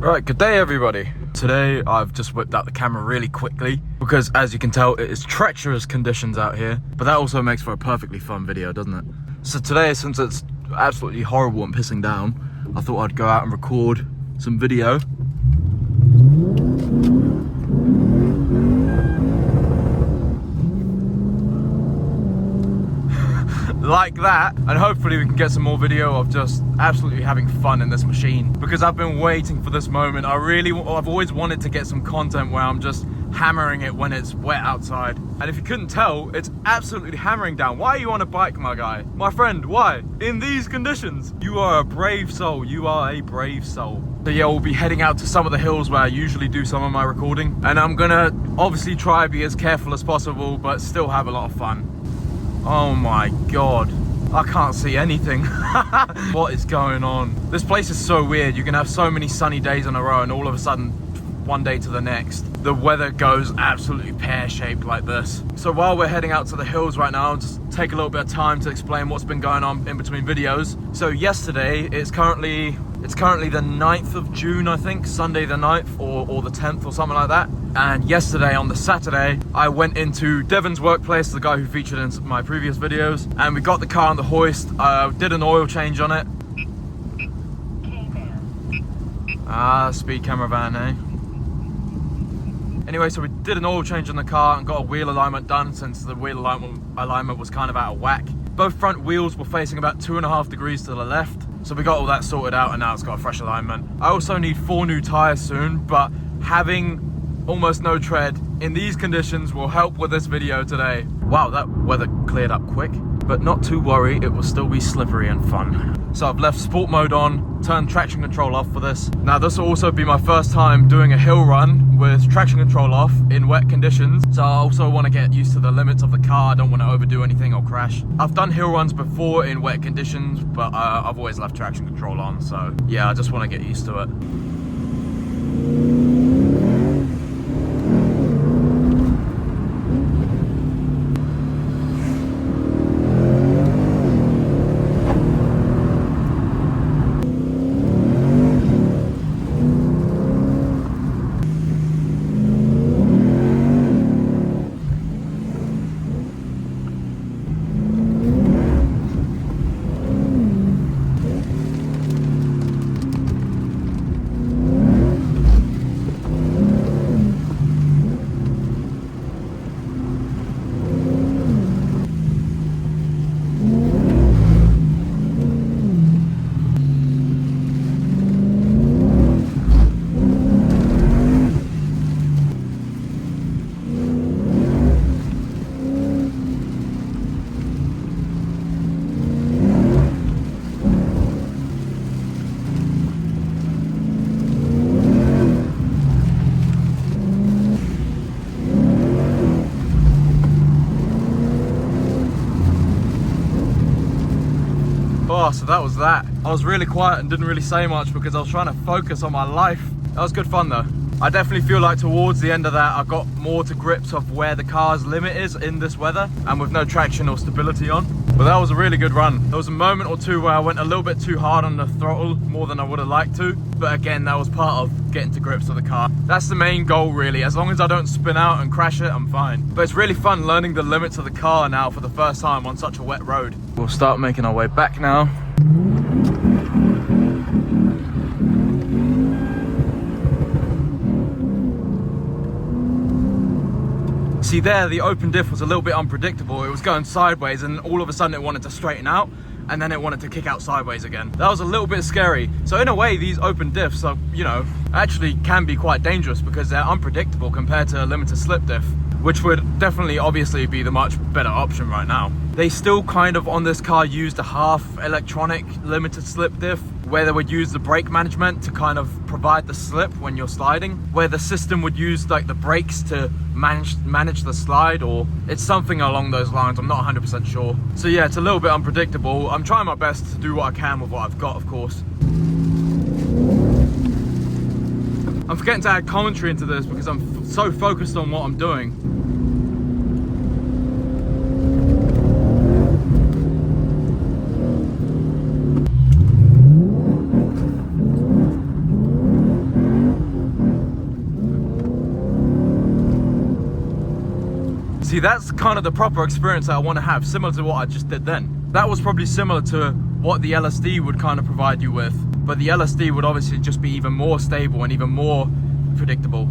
Right, good day everybody. Today I've just whipped out the camera really quickly because as you can tell it is treacherous conditions out here, but that also makes for a perfectly fun video, doesn't it? So today, since it's absolutely horrible and pissing down, I thought I'd go out and record some video. Like that, and hopefully we can get some more video of just absolutely having fun in this machine, because I've been waiting for this moment. I've always wanted to get some content where I'm just hammering it when it's wet outside. And if you couldn't tell, it's absolutely hammering down. Why are you on a bike, my guy? My friend, why? In these conditions? You are a brave soul. You are a brave soul. So yeah, we'll be heading out to some of the hills where I usually do some of my recording, and I'm gonna obviously try to be as careful as possible, but still have a lot of fun. Oh my god, I can't see anything. What is going on? This place is so weird. You can have so many sunny days in a row and all of a sudden, one day to the next, the weather goes absolutely pear-shaped like this. So while we're heading out to the hills right now, I'll just take a little bit of time to explain what's been going on in between videos. So yesterday, it's currently the 9th of June, I think, Sunday the 9th or the 10th or something like that. And yesterday, on the Saturday, I went into Devon's workplace, the guy who featured in my previous videos, and we got the car on the hoist, did an oil change on it. Speed camera van, eh? Anyway, so we did an oil change on the car and got a wheel alignment done, since the wheel alignment was kind of out of whack. Both front wheels were facing about 2.5 degrees to the left. So we got all that sorted out and now it's got a fresh alignment. I also need 4 new tires soon, but having almost no tread in these conditions will help with this video today. Wow, that weather cleared up quick, but not to worry, it will still be slippery and fun. So I've left sport mode on, turned traction control off for this. Now this will also be my first time doing a hill run with traction control off in wet conditions. So I also want to get used to the limits of the car. I don't want to overdo anything or crash. I've done hill runs before in wet conditions, but I've always left traction control on. So yeah, I just want to get used to it. Oh, so that was that. I was really quiet and didn't really say much because I was trying to focus on my life. That was good fun though. I definitely feel like towards the end of that, I got more to grips of where the car's limit is in this weather and with no traction or stability on. But that was a really good run. There was a moment or two where I went a little bit too hard on the throttle, more than I would have liked to. But again, that was part of getting to grips with the car. That's the main goal really. As long as I don't spin out and crash it, I'm fine. But it's really fun learning the limits of the car now for the first time on such a wet road. We'll start making our way back now. See there, the open diff was a little bit unpredictable. It was going sideways and all of a sudden it wanted to straighten out and then it wanted to kick out sideways again. That was a little bit scary. So in a way, these open diffs are, you know, actually can be quite dangerous because they're unpredictable compared to a limited slip diff, which would definitely obviously be the much better option right now. They still kind of on this car used a half electronic limited slip diff where they would use the brake management to kind of provide the slip when you're sliding, where the system would use like the brakes to manage the slide, or it's something along those lines. I'm not 100% sure. So yeah, it's a little bit unpredictable. I'm trying my best to do what I can with what I've got, of course. I'm forgetting to add commentary into this because I'm so focused on what I'm doing. See, that's kind of the proper experience that I want to have, similar to what I just did then. That was probably similar to what the LSD would kind of provide you with, but the LSD would obviously just be even more stable and even more predictable.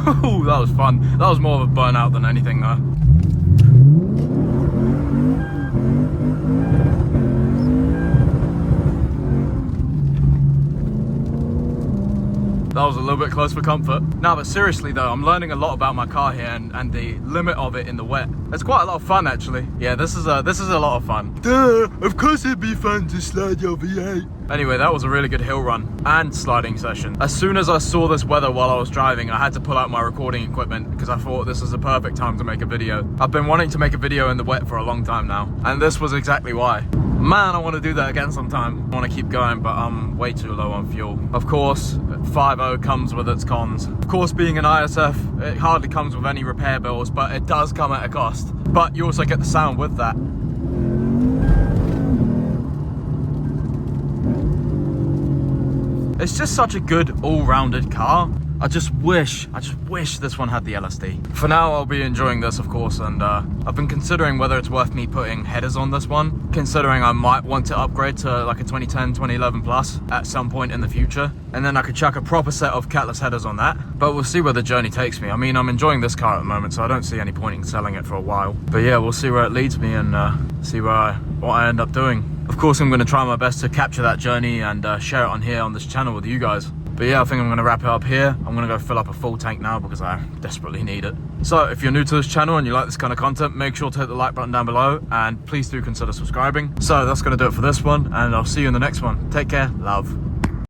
Oh, that was fun. That was more of a burnout than anything though. That was a little bit close for comfort. No, but seriously though, I'm learning a lot about my car here and the limit of it in the wet. It's quite a lot of fun actually. Yeah, this is a lot of fun. Duh, of course it'd be fun to slide your V8. Anyway, that was a really good hill run and sliding session. As soon as I saw this weather while I was driving, I had to pull out my recording equipment because I thought this is a perfect time to make a video. I've been wanting to make a video in the wet for a long time now, and this was exactly why. Man, I want to do that again sometime. I want to keep going, but I'm way too low on fuel. Of course, 5.0 comes with its cons. Of course, being an ISF, it hardly comes with any repair bills, but it does come at a cost. But you also get the sound with that. It's just such a good all-rounded car. I just wish this one had the LSD. For now, I'll be enjoying this, of course, and I've been considering whether it's worth me putting headers on this one, considering I might want to upgrade to like a 2010, 2011 plus at some point in the future, and then I could chuck a proper set of catless headers on that. But we'll see where the journey takes me. I mean, I'm enjoying this car at the moment, so I don't see any point in selling it for a while. But yeah, we'll see where it leads me and see what I end up doing. Of course, I'm going to try my best to capture that journey and share it on here on this channel with you guys. But yeah, I think I'm going to wrap it up here. I'm going to go fill up a full tank now because I desperately need it. So if you're new to this channel and you like this kind of content, make sure to hit the like button down below and please do consider subscribing. So that's going to do it for this one, and I'll see you in the next one. Take care, love.